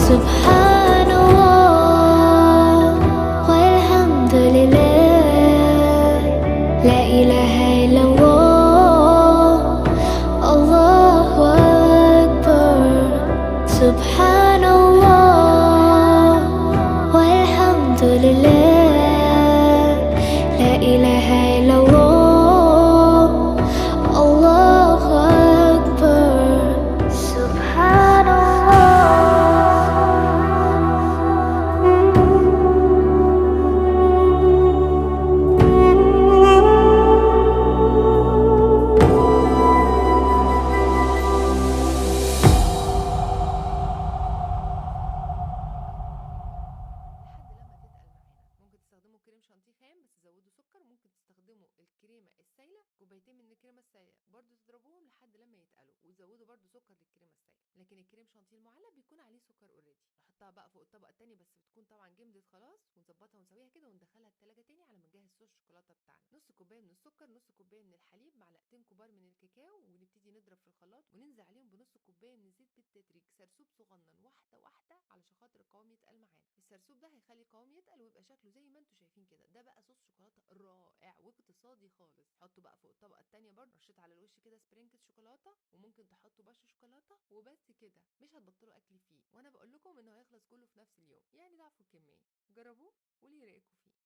سبحان الله والحمد لله، لا إله إلا الله، الله أكبر. سبحان الله والحمد لله، لا إله إلا الله، الله أكبر. سبحان لحد لما تتقل معانا. ممكن تستخدموا كريم شانتيه خام بس تزودوا سكر، ممكن تستخدموا الكريمه السايله، كوبايتين من الكريمه السايله برضو تضربوهم لحد لما يتقلوا وتزودوا برضو سكر للكريمه السايله. لكن الكريم شانتيه المعلب بيكون عليه سكر اوريدي. نحطها بقى فوق الطبقه التانية بس بتكون طبعا جمدت خلاص، ونظبطها ونسويها كده وندخلها التلاجة تاني على ما نجهز صوص الشوكولاته بتاعنا. نص كوبايه من السكر، نص كوبايه من الحليب، معلقتين كبار من الكاكاو، ونبتدي نضرب في الخلاط وننزل عليهم بنص كوبايه من الزيت بالتدريج، سرسوب صغنن واحده واحده علشان خاطر القوام يتقل معانا. السرسوب ده هيخلي القوام يتقل ويبقى شكله زي ما انتم شايفين كده. ده بقى صوص شوكولاته رائع واقتصادي خالص. حطوا بقى فوق الطبقه التانية برضه رشيت على الوش كده سبرينكس شوكولاته، وممكن تحطوا بش شوكولاته، وبس كده مش هتبطلوا اكل فيه. وانا بقول لكم انه هيخلص كله في نفس اليوم، يعني ضعفوا الكميه. جربوه وليه رايكم فيه.